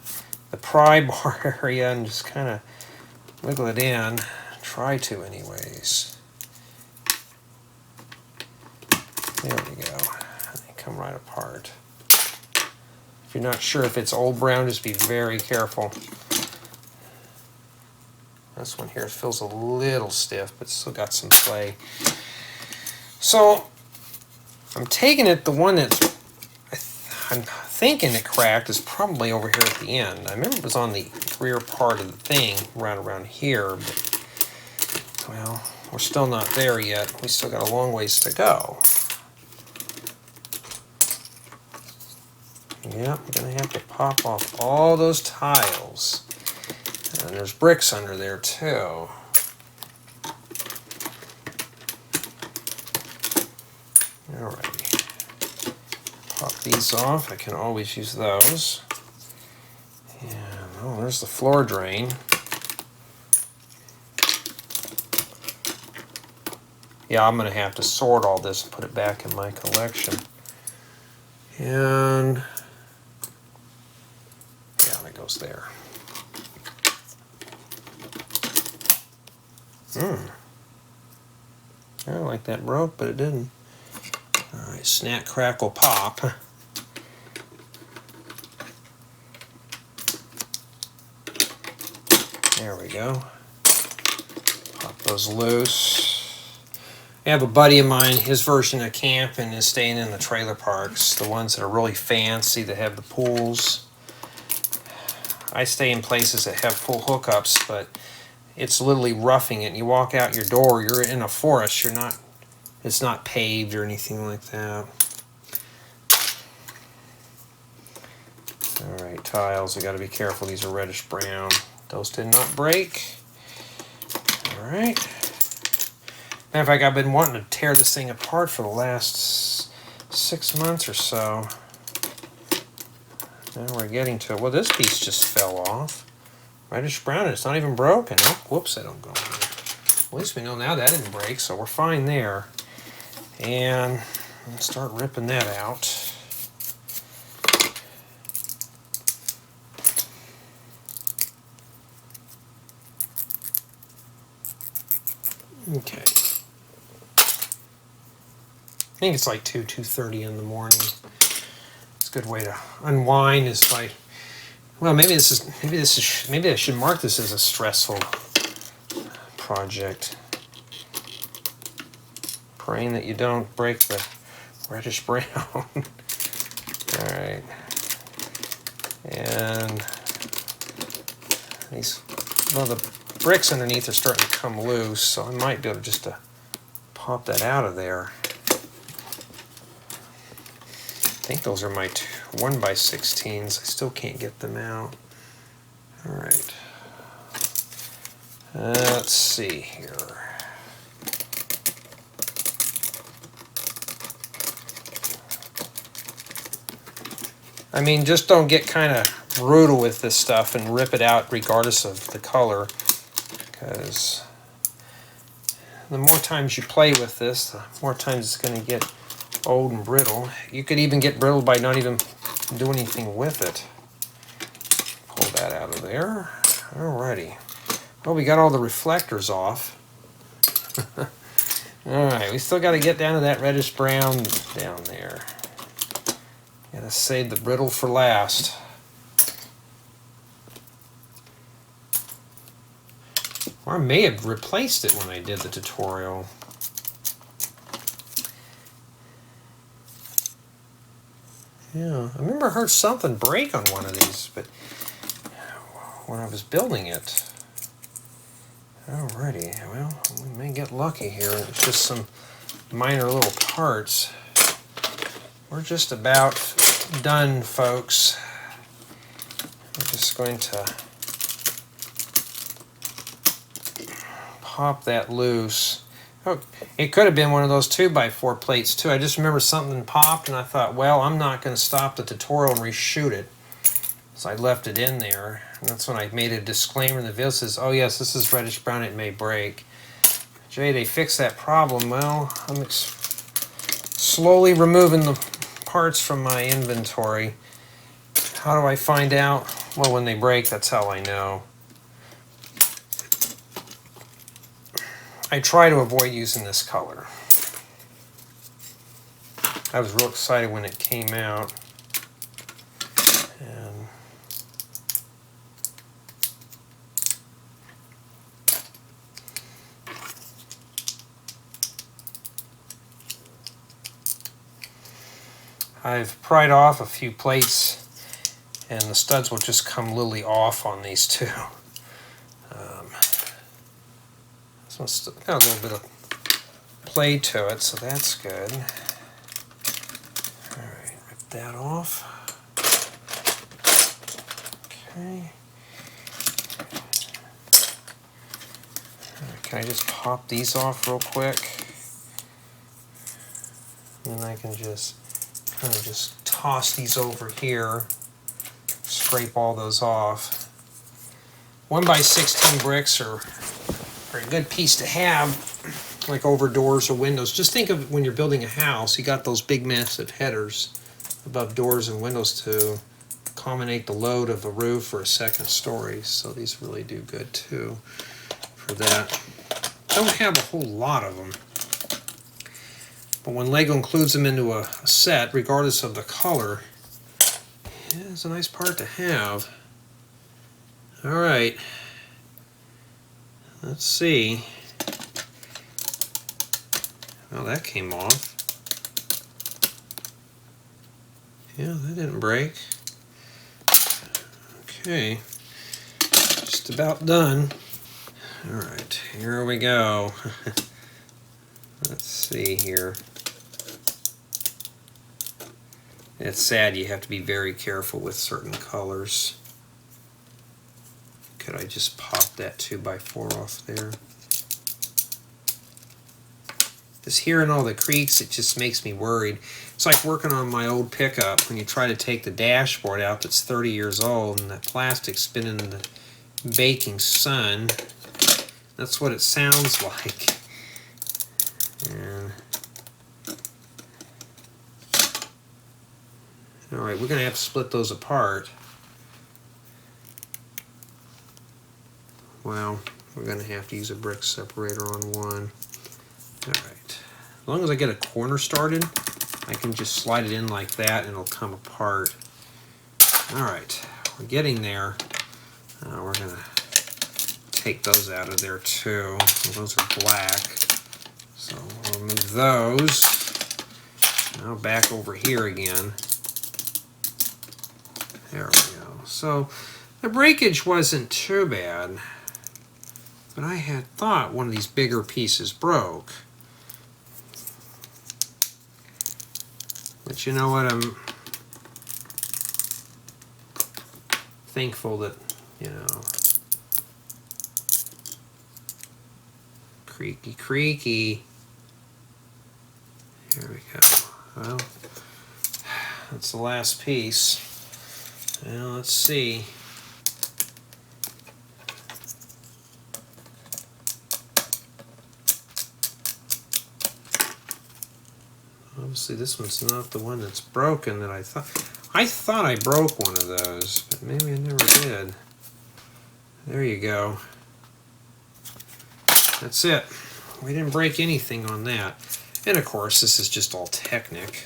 pry bar area and just kind of wiggle it in. Try to anyways. There we go. They come right apart. If you're not sure if it's old brown, just be very careful. This one here feels a little stiff, but still got some play. So I'm taking it, the one that's I'm thinking it cracked is probably over here at the end. I remember it was on the rear part of the thing, right around here, but well, we're still not there yet. We still got a long ways to go. Yeah, I'm gonna have to pop off all those tiles. And there's bricks under there too. Alrighty. Pop these off. I can always use those. And oh, there's the floor drain. Yeah, I'm going to have to sort all this and put it back in my collection. And yeah, that goes there. I don't like that broke, but it didn't. Alright, snap, crackle, pop. There we go. Pop those loose. I have a buddy of mine, his version of camping is staying in the trailer parks, the ones that are really fancy, that have the pools. I stay in places that have full hookups, but it's literally roughing it. You walk out your door, you're in a forest. You're not. It's not paved or anything like that. All right, tiles. I got to be careful. These are reddish brown. Those did not break. All right. Matter of fact, I've been wanting to tear this thing apart for the last 6 months or so. Now we're getting to it. Well, this piece just fell off. Reddish brown, and it's not even broken. Oh, whoops, I don't go in there. At least we know now that didn't break, so we're fine there. And let's start ripping that out. Okay. I think it's like 2:30 in the morning. It's a good way to unwind is by, well, maybe I should mark this as a stressful project. Praying that you don't break the reddish brown. All right. And These, well, the bricks underneath are starting to come loose, so I might be able just to pop that out of there. I think those are my 1x16s. I still can't get them out. All right. Let's see here. I mean, just don't get kind of brutal with this stuff and rip it out regardless of the color, because the more times you play with this, the more times it's going to get old and brittle. You could even get brittle by not even doing anything with it. Pull that out of there. Alrighty. Well, we got all the reflectors off. Alright, we still got to get down to that reddish brown down there. Gotta save the brittle for last. Or I may have replaced it when I did the tutorial. Yeah, I remember I heard something break on one of these, but when I was building it. Alrighty, well, we may get lucky here. It's just some minor little parts. We're just about done, folks. I'm just going to pop that loose. Oh, it could have been one of those 2x4 plates too. I just remember something popped and I thought, well, I'm not going to stop the tutorial and reshoot it. So I left it in there. And that's when I made a disclaimer in the video that says, oh yes, this is reddish brown, it may break. Jay, they fixed that problem. Well, I'm slowly removing the parts from my inventory. How do I find out? Well, when they break, that's how I know. I try to avoid using this color. I was real excited when it came out. And I've pried off a few plates and the studs will just come literally off on these two. This one's still got a little bit of play to it, so that's good. Alright, rip that off. Okay. Right, can I just pop these off real quick? And then I can just kind of just toss these over here, scrape all those off. 1x16 bricks are a good piece to have, like over doors or windows. Just think of when you're building a house, you got those big massive headers above doors and windows to accommodate the load of a roof or a second story. So these really do good too for that. Don't have a whole lot of them, but when Lego includes them into a set, regardless of the color, it's a nice part to have. All right. Let's see. Well, that came off. Yeah, that didn't break. Okay. Just about done. Alright, here we go. Let's see here. It's sad you have to be very careful with certain colors. Could I just pop that 2x4 off there? Just hearing all the creaks, it just makes me worried. It's like working on my old pickup when you try to take the dashboard out that's 30 years old and that plastic's been in the baking sun. That's what it sounds like. And alright, we're going to have to split those apart. Well, we're going to have to use a brick separator on one. Alright. As long as I get a corner started, I can just slide it in like that and it'll come apart. Alright, we're getting there. We're going to take those out of there too. Those are black. So we'll move those. Now back over here again. There we go. So The breakage wasn't too bad, but I had thought one of these bigger pieces broke. But you know what, I'm thankful that, you know, creaky, creaky. Here we go. Well, that's the last piece. Now let's see. Obviously this one's not the one that's broken that I thought. I thought I broke one of those, but maybe I never did. There you go. That's it. We didn't break anything on that. And of course this is just all Technic.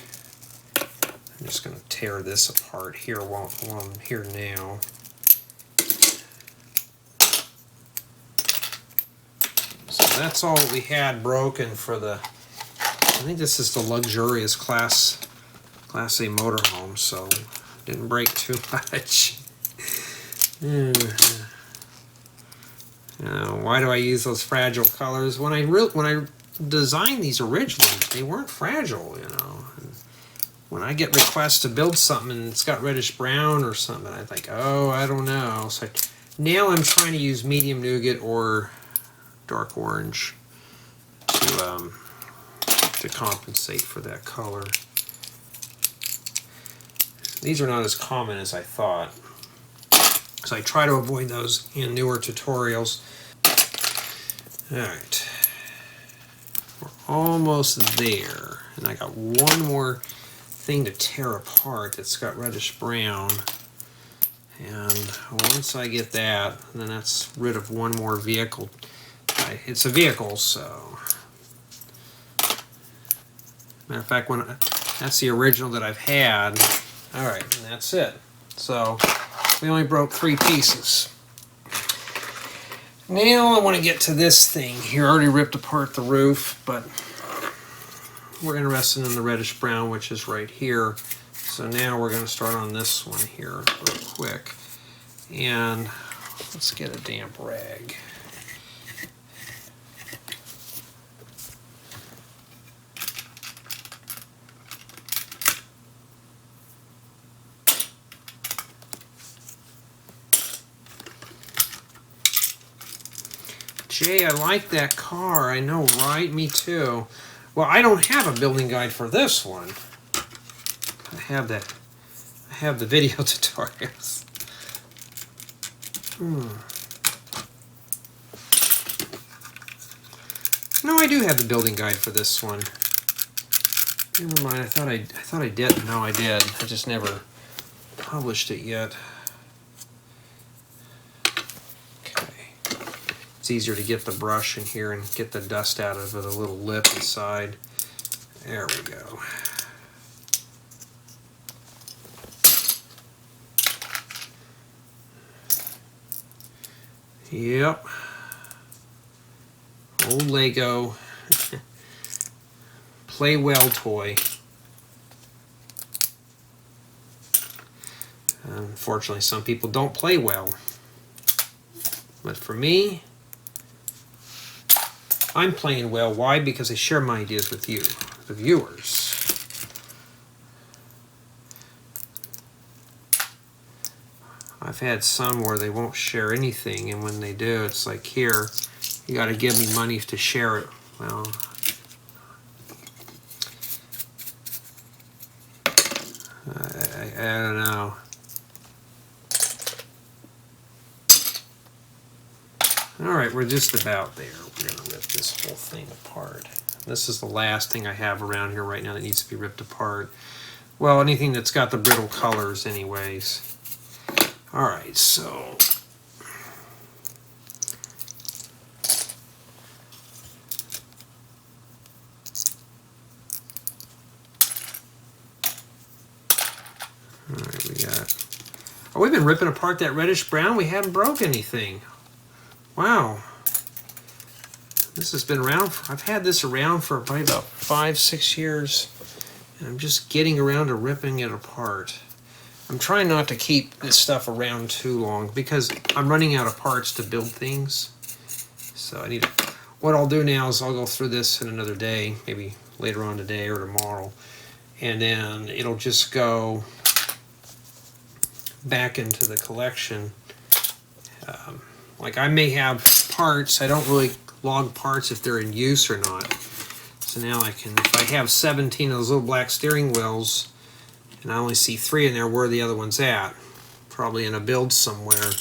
I'm just going to tear this apart here while I'm here now. So that's all we had broken for the, I think this is the luxurious Class A motorhome, so didn't break too much. You know, why do I use those fragile colors? When I designed these originally, they weren't fragile, you know. When I get requests to build something and it's got reddish brown or something, I think, oh, I don't know. So now I'm trying to use medium nougat or dark orange to compensate for that color. These are not as common as I thought, so I try to avoid those in newer tutorials. Alright, we're almost there, and I got one more thing to tear apart that's got reddish brown, and once I get that, then that's rid of one more vehicle. It's a vehicle, so matter of fact, that's the original that I've had. Alright, and that's it. So we only broke 3 pieces. Now I want to get to this thing here. I already ripped apart the roof, but we're interested in the reddish brown, which is right here. So now we're going to start on this one here real quick. And let's get a damp rag. Jay, I like that car. I know, right? Me too. Well, I don't have a building guide for this one. I have the video tutorials. No, I do have the building guide for this one. Never mind. I thought I did. No, I did. I just never published it yet. It's easier to get the brush in here and get the dust out of the little lip inside. There we go. Yep. Old Lego Play Well toy. Unfortunately, some people don't play well. But for me, I'm playing well. Why? Because I share my ideas with you, the viewers. I've had some where they won't share anything, and when they do, it's like, here, you got to give me money to share it. Well, I don't know. Alright, we're just about there. We're going to rip this whole thing apart. This is the last thing I have around here right now that needs to be ripped apart. Well, anything that's got the brittle colors anyways. Alright, so alright, we got, oh, we've been ripping apart that reddish brown. We haven't broke anything. Wow. This has been around for, I've had this around for probably about 5-6 years, and I'm just getting around to ripping it apart. I'm trying not to keep this stuff around too long because I'm running out of parts to build things. So I need to, what I'll do now is I'll go through this in another day, maybe later on today or tomorrow, and then it'll just go back into the collection. Like I may have parts, I don't really log parts if they're in use or not. So now I can, if I have 17 of those little black steering wheels and I only see 3 in there, where are the other ones at? Probably in a build somewhere.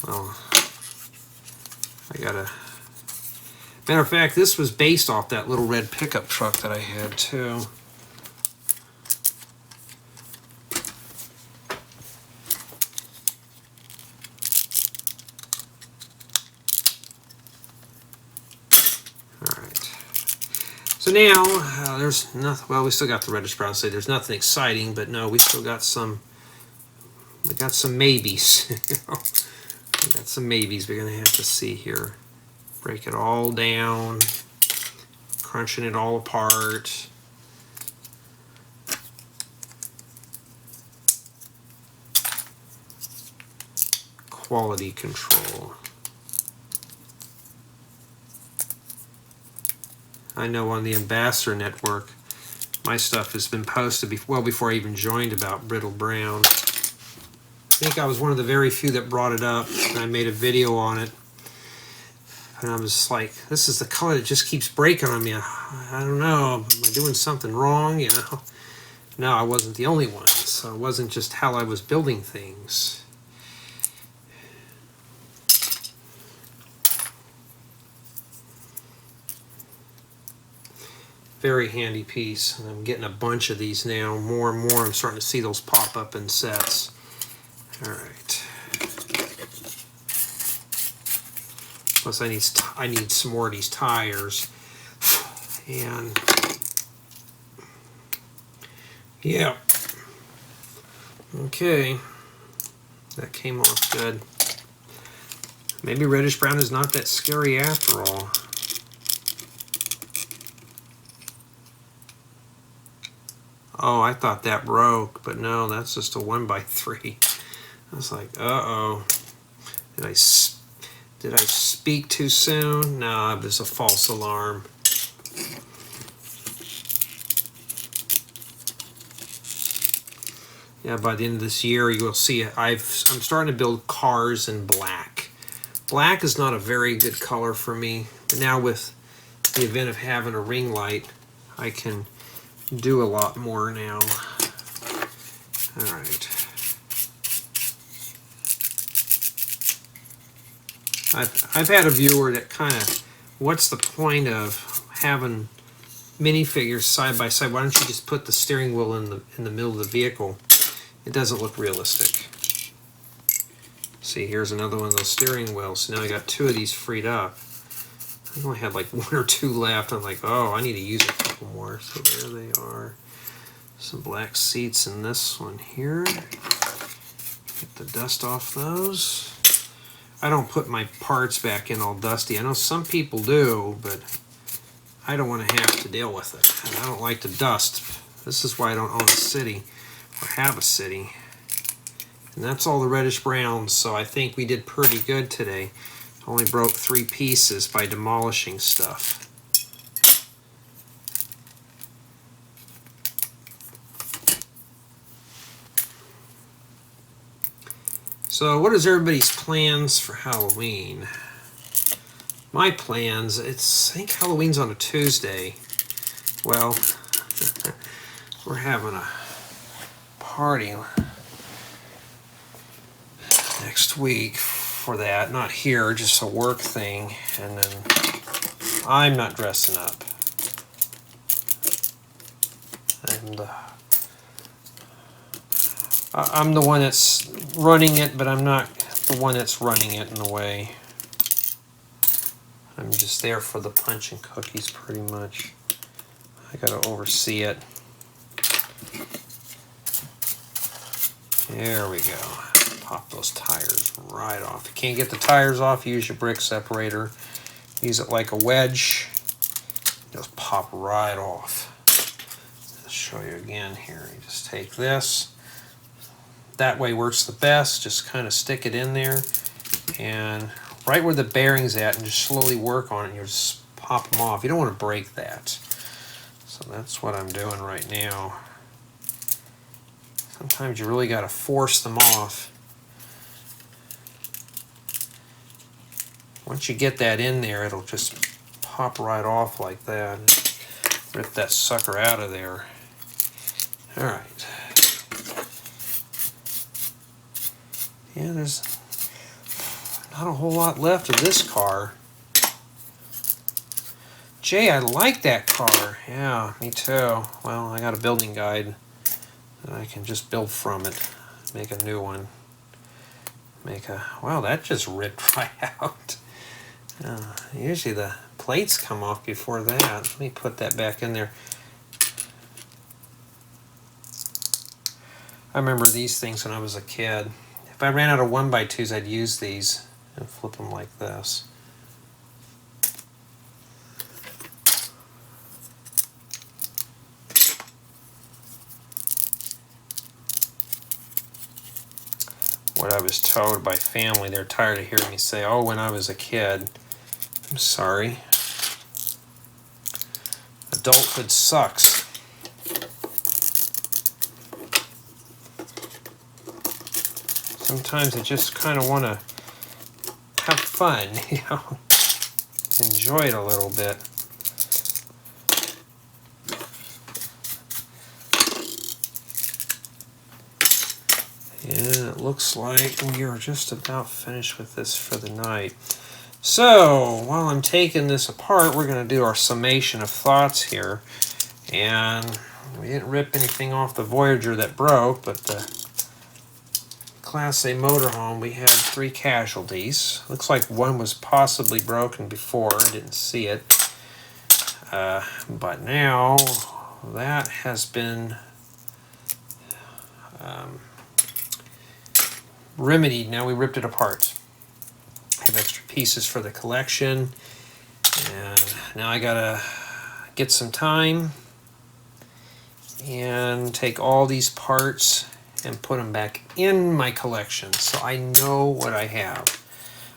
Well, I gotta, matter of fact, this was based off that little red pickup truck that I had too. So now, there's nothing, well, we still got the reddish brown, so there's nothing exciting, but no, we still got some, we got some maybes. You know? We got some maybes we're going to have to see here. Break it all down, crunching it all apart. Quality control. I know on the Ambassador network, my stuff has been posted well before I even joined about brittle brown. I think I was one of the very few that brought it up, and I made a video on it. And I was like, this is the color that just keeps breaking on me. I don't know, am I doing something wrong, you know? No, I wasn't the only one, so it wasn't just how I was building things. Very handy piece, and I'm getting a bunch of these now. More and more, I'm starting to see those pop up in sets. All right. Plus, I need some more of these tires, and yeah. Okay, that came off good. Maybe reddish brown is not that scary after all. Oh, I thought that broke, but no, that's just a 1x3. I was like, uh-oh. Did I speak too soon? No, it was a false alarm. Yeah, by the end of this year, you will see I'm starting to build cars in black. Black is not a very good color for me, but now with the event of having a ring light, I can do a lot more now. All right. I've had a viewer that kind of, what's the point of having minifigures side by side? Why don't you just put the steering wheel in the middle of the vehicle? It doesn't look realistic. See, here's another one of those steering wheels. So now I got 2 of these freed up. I only had like 1 or 2 left. I'm like, oh, I need to use a couple more. So there they are. Some black seats in this one here. Get the dust off those. I don't put my parts back in all dusty. I know some people do, but I don't want to have to deal with it. And I don't like to dust. This is why I don't own a city or have a city. And that's all the reddish browns, so I think we did pretty good today. Only broke 3 pieces by demolishing stuff. So what is everybody's plans for Halloween? My plans, I think Halloween's on a Tuesday. Well, we're having a party next week for that. Not here, just a work thing. And then I'm not dressing up. And I'm the one that's running it, but I'm not the one that's running it in a way. I'm just there for the punch and cookies pretty much. I gotta oversee it. There we go. Pop those tires right off. If you can't get the tires off, use your brick separator. Use it like a wedge. Just pop right off. I'll show you again here. You just take this, that way works the best. Just kind of stick it in there and right where the bearing's at and just slowly work on it and you'll just pop them off. You don't want to break that. So that's what I'm doing right now. Sometimes you really got to force them off. Once you get that in there, it'll just pop right off like that. Rip that sucker out of there. All right. Yeah, there's not a whole lot left of this car. Jay, I like that car. Yeah, me too. Well, I got a building guide that I can just build from it. Make a new one. Wow, that just ripped right out. Usually the plates come off before that. Let me put that back in there. I remember these things when I was a kid. If I ran out of 1x2s, I'd use these and flip them like this. What I was told by family, they're tired of hearing me say, oh, when I was a kid. I'm sorry. Adulthood sucks. Sometimes I just kind of want to have fun, you know, enjoy it a little bit. Yeah, it looks like we are just about finished with this for the night. So, while I'm taking this apart, we're going to do our summation of thoughts here. And we didn't rip anything off the Voyager that broke, but the Class A motorhome, we had 3 casualties. Looks like one was possibly broken before. I didn't see it. But now, that has been remedied. Now we ripped it apart. I have extra pieces for the collection, and now I gotta get some time and take all these parts and put them back in my collection so I know what I have.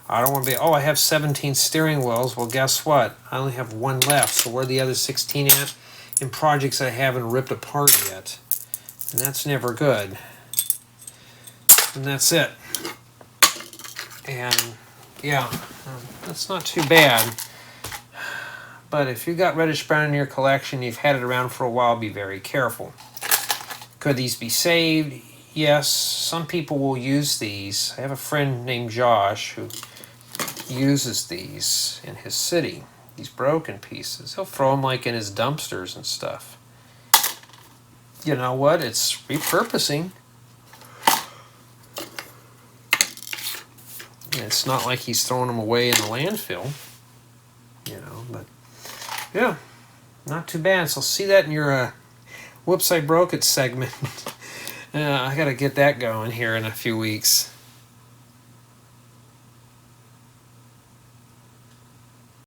I don't want to be, oh, I have 17 steering wheels. Well, guess what? I only have 1 left. So where are the other 16 at? In projects I haven't ripped apart yet. And that's never good. And that's it. And yeah, that's not too bad. But if you've got reddish brown in your collection, you've had it around for a while, be very careful. Could these be saved? Yes, some people will use these. I have a friend named Josh who uses these in his city, these broken pieces. He'll throw them like in his dumpsters and stuff. You know what? It's repurposing. It's not like he's throwing them away in the landfill, you know, but yeah, not too bad. So see that in your Whoops, I Broke It segment. I got to get that going here in a few weeks.